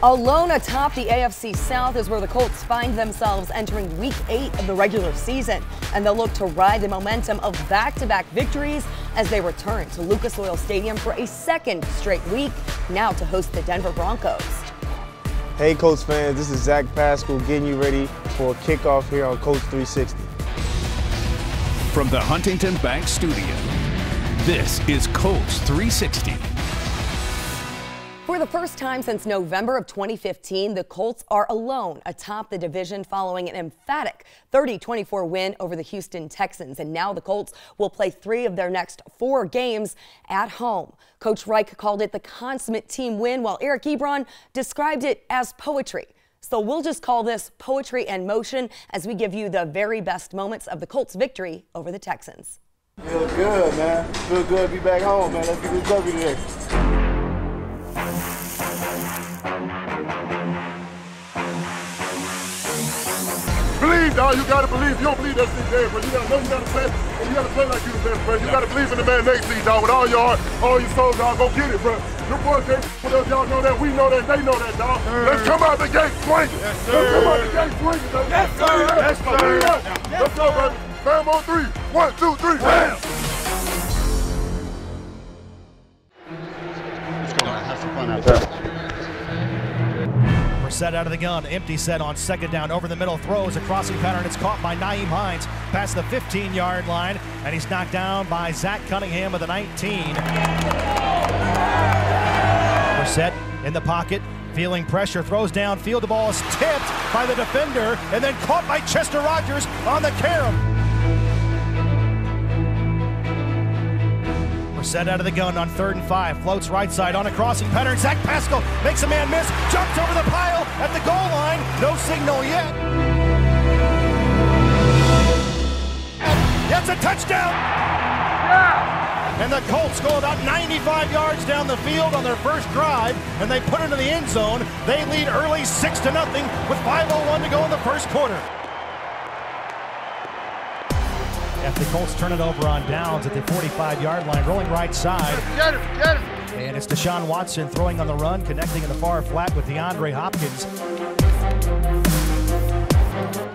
Alone atop the AFC South is where the Colts find themselves entering Week 8 of the regular season, and they'll look to ride the momentum of back-to-back victories as they return to Lucas Oil Stadium for a second straight week, now to host the Denver Broncos. Hey Colts fans, this is Zach Pascal getting you ready for a kickoff here on Colts 360. From the Huntington Bank Studio, this is Colts 360. For the first time since November of 2015, the Colts are alone atop the division following an emphatic 30-24 win over the Houston Texans. And now the Colts will play 3 of their next 4 games at home. Coach Reich called it the consummate team win, while Eric Ebron described it as poetry. So we'll just call this poetry in motion as we give you the very best moments of the Colts' victory over the Texans. Feel good, man. Feel good to be back home, man. Let's get this W today. Believe, dog. You gotta believe. You don't believe that shit there, bro. You gotta know you gotta play, and you gotta play like you the best, bro. You gotta believe in the man next to you, dog. With all your heart, all your soul, dog. Go get it, bro. Your boys can't with us. Y'all know that. We know that. They know that, dog. Let's come out the gate swinging. Yes, sir. Let's come out the gate swinging, dog. Yes, sir. Yes, sir. Let's go, baby. Bam on 3. 1, 2, 3. Bam. Let's go, man. Have some fun out there. Set out of the gun, empty set on second down, over the middle, throws a crossing pattern. It's caught by Nyheim Hines past the 15-yard line, and he's knocked down by Zach Cunningham of the 19. Brissett in the pocket, feeling pressure, throws downfield. The ball is tipped by the defender and then caught by Chester Rogers on the carom. Set out of the gun on 3rd and 5, floats right side on a crossing pattern. Zach Pascal makes a man miss, jumps over the pile at the goal line. No signal yet. That's a touchdown. Yeah. And the Colts go about 95 yards down the field on their first drive, and they put it in the end zone. They lead early 6-0 with 5:01 to go in the first quarter. After the Colts turn it over on downs at the 45-yard line, rolling right side. Get him, get him. And it's Deshaun Watson throwing on the run, connecting in the far flat with DeAndre Hopkins.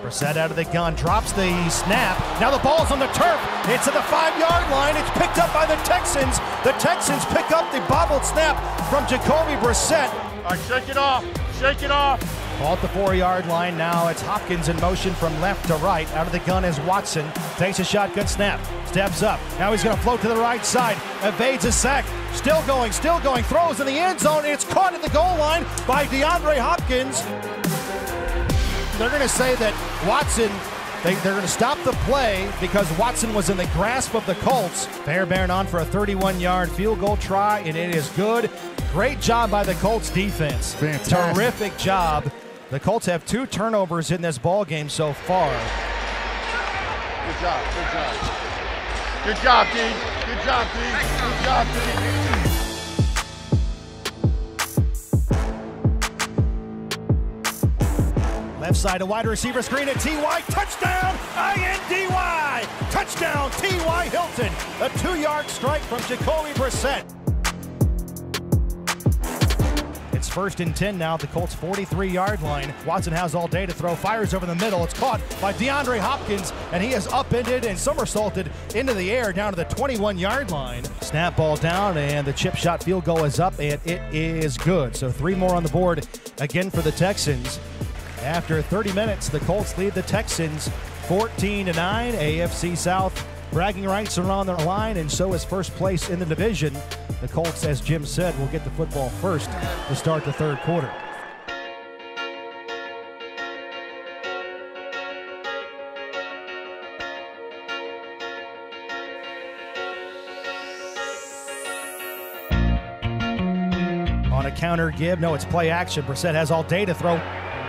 Brissett out of the gun, drops the snap. Now the ball's on the turf. It's at the 5-yard line. It's picked up by the Texans. The Texans pick up the bobbled snap from Jacoby Brissett. All right, shake it off. Shake it off. Ball at the 4-yard line. Now it's Hopkins in motion from left to right. Out of the gun is Watson. Takes a shotgun snap. Steps up. Now he's going to float to the right side. Evades a sack. Still going. Throws in the end zone. It's caught at the goal line by DeAndre Hopkins. They're going to say that Watson, they're going to stop the play because Watson was in the grasp of the Colts. Fairbairn on for a 31-yard field goal try, and it is good. Great job by the Colts defense. Fantastic. Terrific job. The Colts have 2 turnovers in this ball game so far. Good job, good job. Good job, D. Good job, D. Good job, D. Left side, a wide receiver screen at T.Y. Touchdown, I-N-D-Y. Touchdown, T.Y. Hilton. A 2-yard strike from Jacoby Brissett. It's 1st and 10 now at the Colts' 43-yard line. Watson has all day to throw, fires over the middle. It's caught by DeAndre Hopkins, and he is upended and somersaulted into the air down to the 21-yard line. Snap ball down, and the chip shot field goal is up, and it is good. So 3 more on the board again for the Texans. After 30 minutes, the Colts lead the Texans 14-9. AFC South bragging rights are on their line, and so is first place in the division. The Colts, as Jim said, will get the football first to start the 3rd quarter. On a counter give, no, it's play action. Brissett has all day to throw.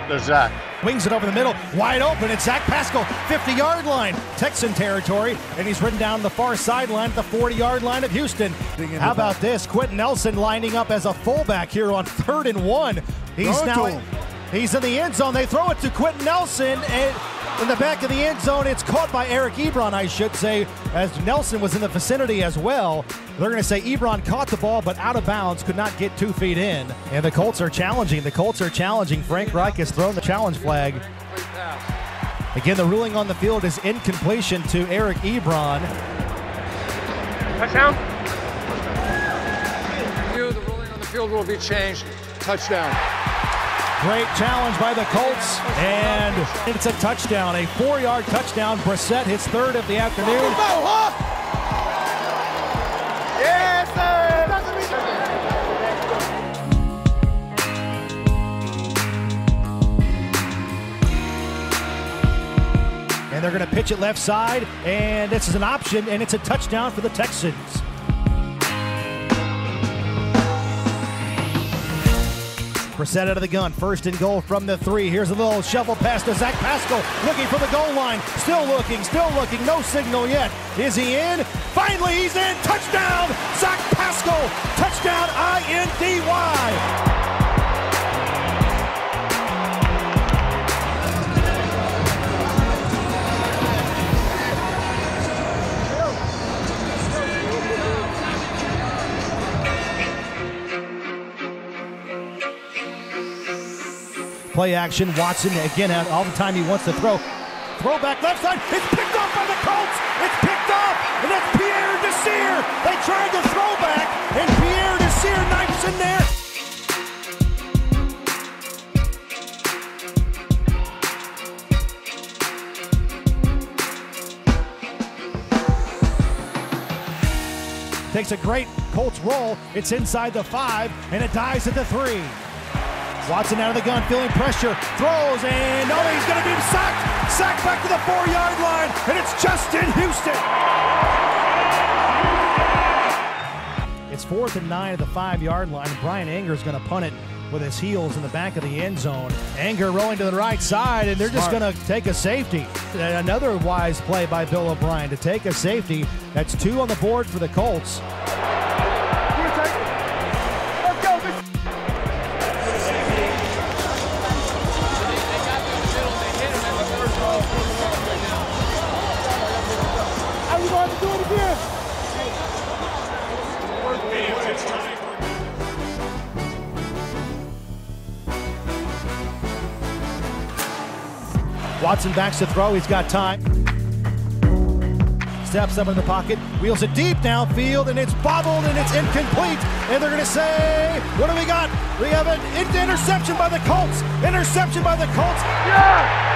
There's Zach. Wings it over the middle, wide open. It's Zach Pascal, 50-yard line, Texan territory, and he's ridden down the far sideline at the 40-yard line of Houston. How about this? Quentin Nelson lining up as a fullback here on 3rd and 1. He's in the end zone. They throw it to Quentin Nelson, and in the back of the end zone. It's caught by Eric Ebron, I should say, as Nelson was in the vicinity as well. They're going to say Ebron caught the ball, but out of bounds, could not get 2 feet in. And the Colts are challenging. Frank Reich has thrown the challenge flag. Again, the ruling on the field is incompletion to Eric Ebron. Touchdown. The ruling on the field will be changed. Touchdown. Great challenge by the Colts, and it's a touchdown, a 4-yard touchdown. Brissett, his 3rd of the afternoon. Yes, sir! And they're going to pitch it left side, and this is an option, and it's a touchdown for the Texans. Brissett out of the gun, 1st and goal from the 3. Here's a little shovel pass to Zach Pascal, looking for the goal line. Still looking, no signal yet. Is he in? Finally, he's in. Touchdown, Zach Pascal. Touchdown, I-N-D-Y. Play action, Watson again had all the time he wants to throw. Throw back left side, it's picked off by the Colts! It's picked off, and that's Pierre Desir! They tried to throw back, and Pierre Desir knifes in there. Takes a great Colts roll, it's inside the 5, and it dies at the 3. Watson out of the gun, feeling pressure, throws, and he's going to be sacked! Sacked back to the 4-yard line, and it's Justin Houston! It's 4th and 9 at the 5-yard line. Brian Anger's going to punt it with his heels in the back of the end zone. Anger rolling to the right side, and they're just going to take a safety. Another wise play by Bill O'Brien to take a safety. That's 2 on the board for the Colts. Watson backs to throw, he's got time. Steps up in the pocket, wheels it deep downfield, and it's bobbled and it's incomplete. And they're going to say, what do we got? We have an interception by the Colts. Interception by the Colts. Yeah!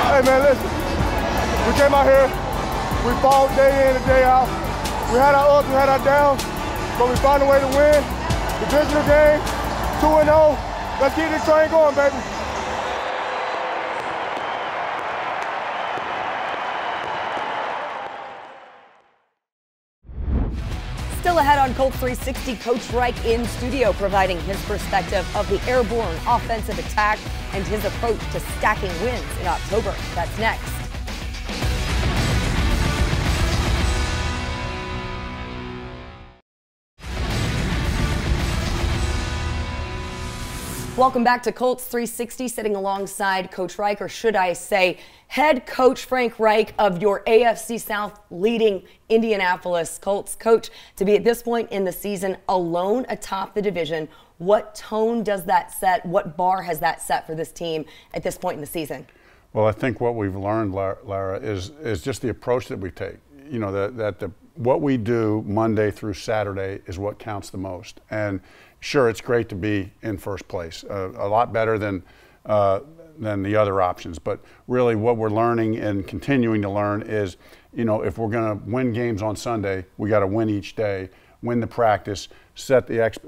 Hey man, listen, we came out here, we fought day in and day out. We had our ups, we had our downs, but we found a way to win. Divisional game, 2-0. Let's keep this train going, baby. Still ahead on Colts 360, Coach Reich in studio providing his perspective of the airborne offensive attack and his approach to stacking wins in October. That's next. Welcome back to Colts 360, sitting alongside Coach Reich, or should I say head coach Frank Reich of your AFC South leading Indianapolis Colts. Coach, to be at this point in the season alone atop the division, what tone does that set? What bar has that set for this team at this point in the season? Well, I think what we've learned, Lara, is just the approach that we take. You know, what we do Monday through Saturday is what counts the most. And sure, it's great to be in first place, a lot better than the other options. But really what we're learning and continuing to learn is, you know, if we're going to win games on Sunday, we got to win each day, win the practice,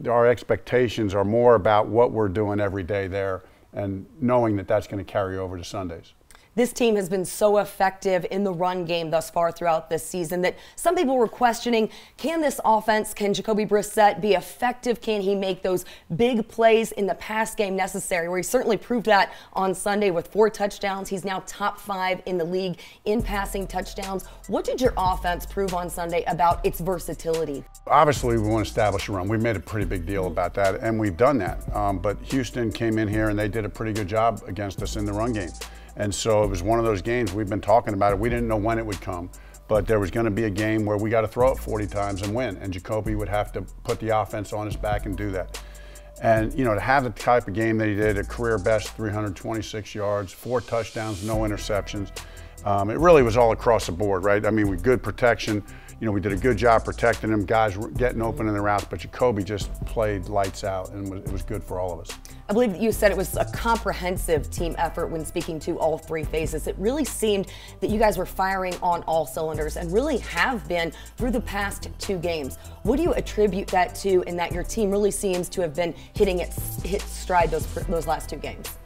our expectations are more about what we're doing every day there and knowing that that's going to carry over to Sundays. This team has been so effective in the run game thus far throughout this season that some people were questioning, can this offense, can Jacoby Brissett be effective? Can he make those big plays in the pass game necessary? Where he certainly proved that on Sunday with 4 touchdowns. He's now top 5 in the league in passing touchdowns. What did your offense prove on Sunday about its versatility? Obviously, we want to establish a run. We made a pretty big deal about that, and we've done that. But Houston came in here and they did a pretty good job against us in the run game. And so it was one of those games, we've been talking about it. We didn't know when it would come, but there was going to be a game where we got to throw it 40 times and win. And Jacoby would have to put the offense on his back and do that. And, you know, to have the type of game that he did, a career best 326 yards, 4 touchdowns, no interceptions. It really was all across the board, right? I mean, with good protection. You know, we did a good job protecting him. Guys were getting open in the routes, but Jacoby just played lights out, and it was good for all of us. I believe that you said it was a comprehensive team effort when speaking to all 3 phases. It really seemed that you guys were firing on all cylinders and really have been through the past 2 games. What do you attribute that to, in that your team really seems to have been hit stride those last 2 games?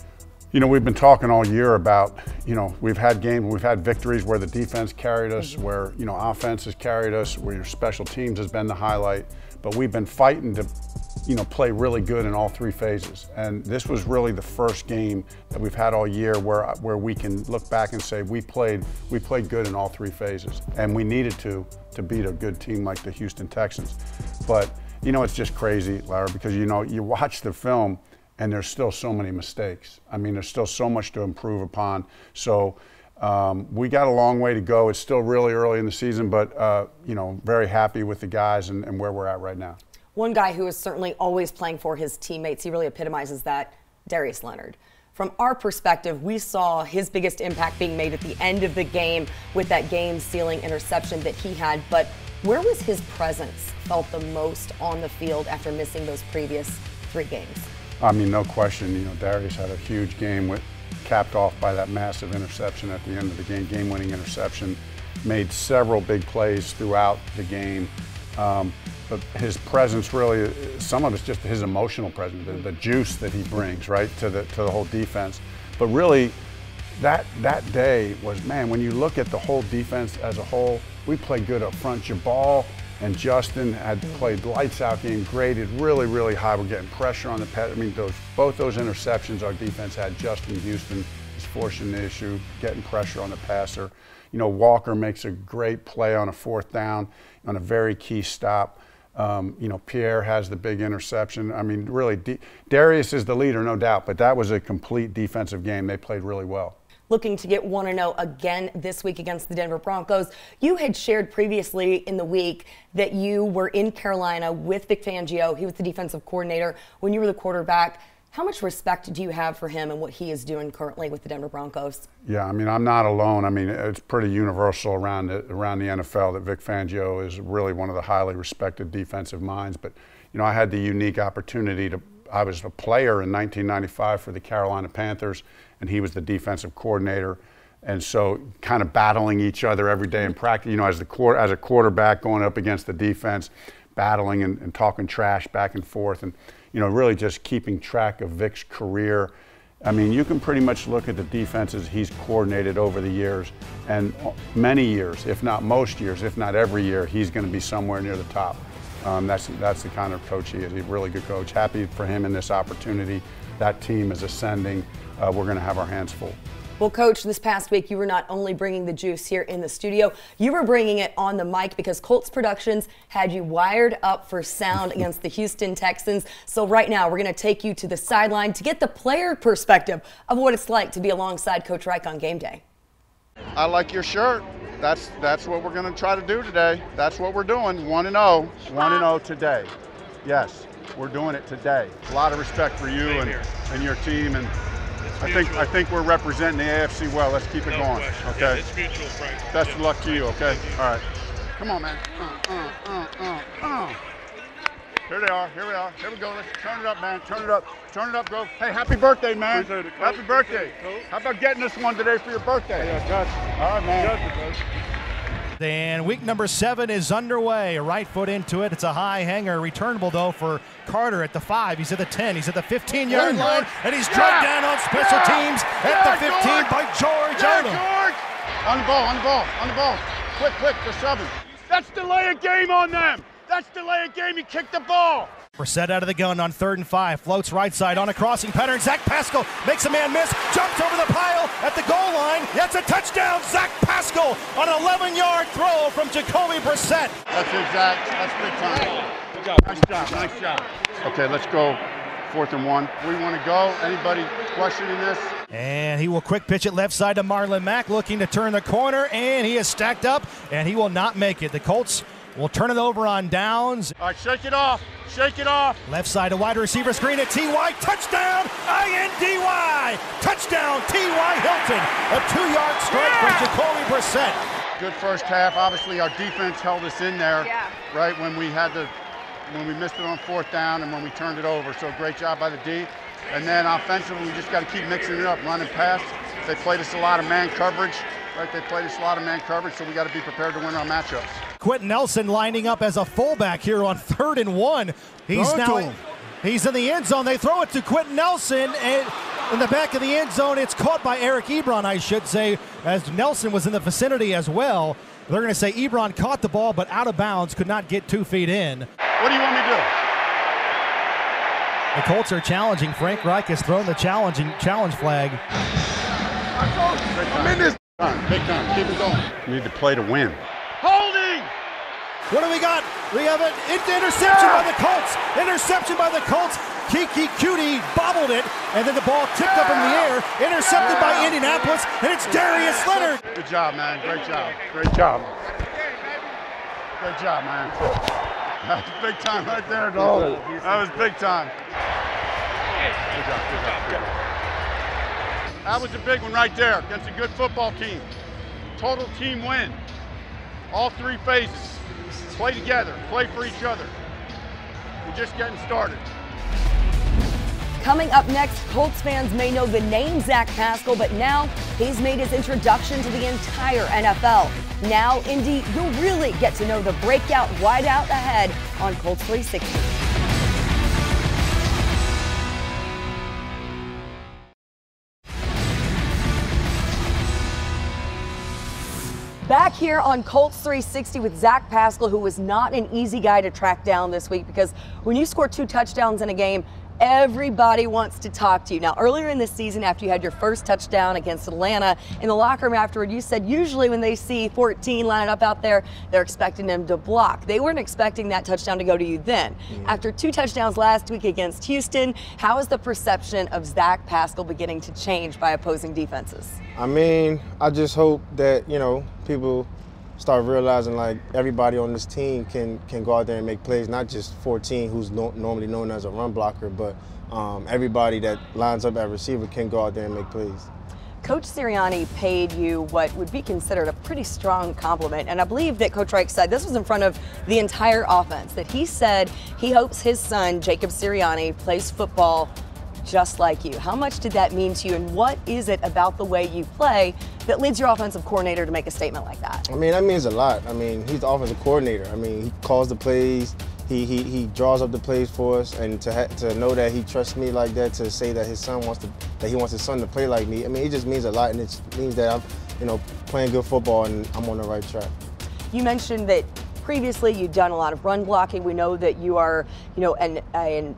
You know, we've been talking all year about, you know, we've had victories where the defense carried us, where, you know, offense has carried us, where your special teams has been the highlight. But we've been fighting to, you know, play really good in all 3 phases. And this was really the first game that we've had all year where we can look back and say we played good in all 3 phases. And we needed to beat a good team like the Houston Texans. But, you know, it's just crazy, Lara, because, you know, you watch the film and there's still so many mistakes. I mean, there's still so much to improve upon. So we got a long way to go. It's still really early in the season, but, you know, very happy with the guys and where we're at right now. One guy who is certainly always playing for his teammates, he really epitomizes that, Darius Leonard. From our perspective, we saw his biggest impact being made at the end of the game with that game-sealing interception that he had. But where was his presence felt the most on the field after missing those previous 3 games? I mean, no question, you know, Darius had a huge game capped off by that massive interception at the end of the game, game-winning interception, made several big plays throughout the game. But his presence really, some of it's just his emotional presence, the juice that he brings, right, to the whole defense. But really, that day was, man, when you look at the whole defense as a whole, we played good up front. Jabal and Justin had played lights out game, graded really, really high. We're getting pressure on the pass. I mean, both those interceptions our defense had. Justin Houston is forcing the issue, getting pressure on the passer. You know, Walker makes a great play on a 4th down on a very key stop. You know, Pierre has the big interception. I mean, really, Darius is the leader, no doubt, but that was a complete defensive game. They played really well. Looking to get 1-0 again this week against the Denver Broncos. You had shared previously in the week that you were in Carolina with Vic Fangio. He was the defensive coordinator when you were the quarterback. How much respect do you have for him and what he is doing currently with the Denver Broncos? Yeah, I mean, I'm not alone. I mean, it's pretty universal around the NFL that Vic Fangio is really one of the highly respected defensive minds. But, you know, I had the unique opportunity I was a player in 1995 for the Carolina Panthers, and he was the defensive coordinator. And so kind of battling each other every day in practice, you know, as a quarterback going up against the defense, battling and talking trash back and forth, and, you know, really just keeping track of Vic's career. I mean, you can pretty much look at the defenses he's coordinated over the years, and many years, if not most years, if not every year, he's going to be somewhere near the top. That's the kind of coach he is. He's a really good coach. Happy for him in this opportunity. That team is ascending. We're going to have our hands full. Well, Coach, this past week you were not only bringing the juice here in the studio, you were bringing it on the mic because Colts Productions had you wired up for sound against the Houston Texans. So right now we're going to take you to the sideline to get the player perspective of what it's like to be alongside Coach Reich on game day. I like your shirt. That's what we're going to try to do today. That's what we're doing. 1-0. 1-0 today. Yes, we're doing it today. A lot of respect for you and your team, and I think we're representing the AFC well. Let's keep it going. Okay. Yeah, it's mutual, Frank. Best of luck to you. Okay. All right. Come on, man. Here they are. Here we are. Here we go. Let's turn it up, man. Turn it up. Turn it up, bro. Hey, happy birthday, man. Happy birthday. How about getting this one today for your birthday? Yeah, got you. All right, man. Got you, And week number 7 is underway. Right foot into it. It's a high hanger. Returnable, though, for Carter at the 5. He's at the 10. He's at the 15-yard line. And he's dragged down on special teams at the 15 by George Odom. On the ball, on the ball, on the ball. Quick, quick, for 7. That's delay a game on them. That's delay a game. He kicked the ball. Brissett out of the gun on 3rd and 5. Floats right side on a crossing pattern. Zach Pascal makes a man miss. Jumps over the pile at the goal line. That's a touchdown. Zach Pascal on an 11-yard throw from Jacoby Brissett. That's it, Zach. That's big time. Good job. Nice job. Nice job. Okay, let's go 4th and 1. We want to go. Anybody questioning this? And he will quick pitch it left side to Marlon Mack, looking to turn the corner, and he is stacked up, and he will not make it. The Colts will turn it over on downs. All right, shake it off. Shake it off. Left side to wide receiver screen at T.Y. Touchdown, I-N-D-Y. Touchdown, T.Y. Hilton. A 2-yard strike from Jacoby Brissett. Good first half. Obviously, our defense held us in there, right, when we missed it on 4th down and when we turned it over. So great job by the D. And then offensively, we just got to keep mixing it up, running pass. They played us a lot of man coverage. Right, they played us a lot of man coverage, so we got to be prepared to win our matchups. Quentin Nelson lining up as a fullback here on 3rd and 1. He's in the end zone. They throw it to Quentin Nelson, and in the back of the end zone, it's caught by Eric Ebron, I should say, as Nelson was in the vicinity as well. They're going to say Ebron caught the ball, but out of bounds, could not get 2 feet in. What do you want me to do? The Colts are challenging. Frank Reich has thrown the challenge flag. I'm in this. Big time. Keep it going. You need to play to win. Holding! What do we got? We have an interception by the Colts. Interception by the Colts. Kiki Cutie bobbled it, and then the ball tipped up in the air. Intercepted by Indianapolis, and it's Darius Leonard. Good job, man. Great job. Great job. Great job, man. That was big time right there, dog. That was big time. Good job. Good job. Good job. That was a big one right there against a good football team. Total team win. All 3 phases. Play together, play for each other. We're just getting started. Coming up next, Colts fans may know the name Zach Pascal, but now he's made his introduction to the entire NFL. Now, Indy, you'll really get to know the breakout wideout ahead on Colts 360. Back here on Colts 360 with Zach Pascal, who was not an easy guy to track down this week, because when you score 2 touchdowns in a game, everybody wants to talk to you. Now, earlier in this season, after you had your first touchdown against Atlanta, in the locker room afterward, you said usually when they see 14 lining up out there, they're expecting them to block. They weren't expecting that touchdown to go to you then. After 2 touchdowns last week against Houston, how is the perception of Zach Pascal beginning to change by opposing defenses? I mean, I just hope that, people start realizing like everybody on this team can go out there and make plays, not just 14 who's normally known as a run blocker, but everybody that lines up at receiver can go out there and make plays. Coach Sirianni paid you what would be considered a pretty strong compliment, and I believe that Coach Reich said, this was in front of the entire offense, that he said he hopes his son, Jacob Sirianni, plays football just like you. How much did that mean to you, and what is it about the way you play that leads your offensive coordinator to make a statement like that? I mean, that means a lot. I mean, he's the offensive coordinator. I mean, he calls the plays, he draws up the plays for us, and to know that he trusts me like that, to say that he wants his son to play like me, I mean, it just means a lot, and it means that I'm, playing good football and I'm on the right track. You mentioned that previously you've done a lot of run blocking. We know that you are, an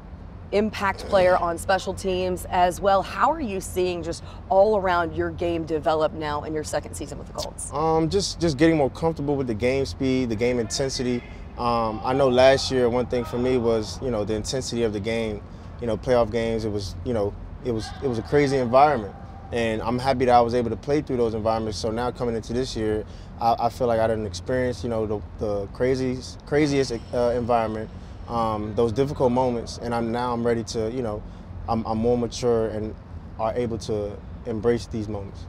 impact player on special teams as well. How are you seeing just all around your game develop now in your 2nd season with the Colts? Just getting more comfortable with the game speed, the game intensity. I know last year one thing for me was, the intensity of the game. Playoff games, it was a crazy environment. And I'm happy that I was able to play through those environments. So now coming into this year, I feel like I didn't experience, the craziest environment. Those difficult moments, and I'm ready to, I'm more mature and are able to embrace these moments.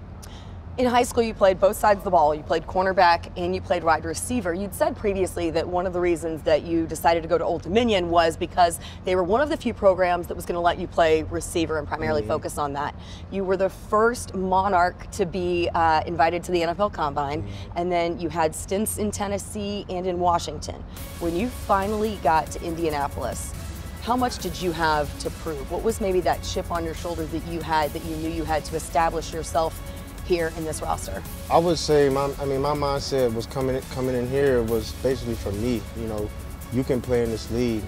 In high school, you played both sides of the ball. You played cornerback and you played wide receiver. You'd said previously that one of the reasons that you decided to go to Old Dominion was because they were one of the few programs that was going to let you play receiver and primarily focus on that. You were the first Monarch to be invited to the NFL Combine, and then you had stints in Tennessee and in Washington. When you finally got to Indianapolis, how much did you have to prove? What was maybe that chip on your shoulder that you had, that you knew you had to establish yourself here in this roster? I would say, my mindset was coming in here was basically for me. You know, you can play in this league.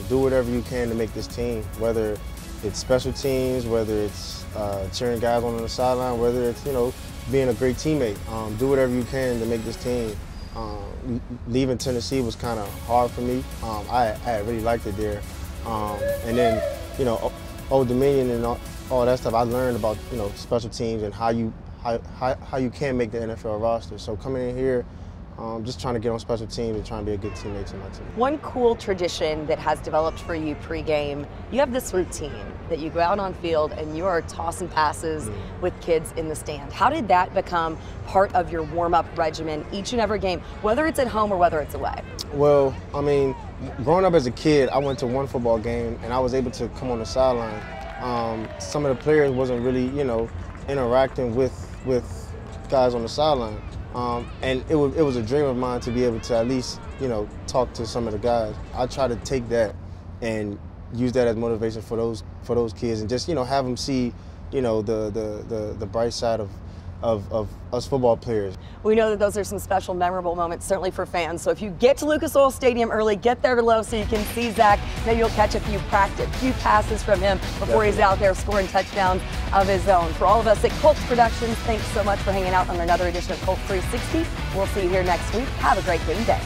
Do whatever you can to make this team, whether it's special teams, whether it's cheering guys on the sideline, whether it's, you know, being a great teammate. Do whatever you can to make this team. Leaving Tennessee was kind of hard for me. I really liked it there. And then, you know, Old Dominion and all that stuff, I learned about, you know, special teams and how you can make the NFL roster. So coming in here, just trying to get on special teams and trying to be a good teammate to my team. One cool tradition that has developed for you pregame, you have this routine that you go out on field and you are tossing passes with kids in the stand. How did that become part of your warm-up regimen each and every game, whether it's at home or whether it's away? Well, I mean, growing up as a kid, I went to one football game and I was able to come on the sideline. Some of the players wasn't really, you know, interacting with guys on the sideline. And it was a dream of mine to be able to at least, you know, talk to some of the guys. I try to take that and use that as motivation for those kids, and just, you know, have them see, you know, the bright side of us football players. We know that those are some special, memorable moments, certainly for fans. So if you get to Lucas Oil Stadium early, get there low so you can see Zach. Maybe you'll catch a few passes from him before he's out there scoring touchdowns of his own. For all of us at Colts Productions, thanks so much for hanging out on another edition of Colts 360. We'll see you here next week. Have a great game day.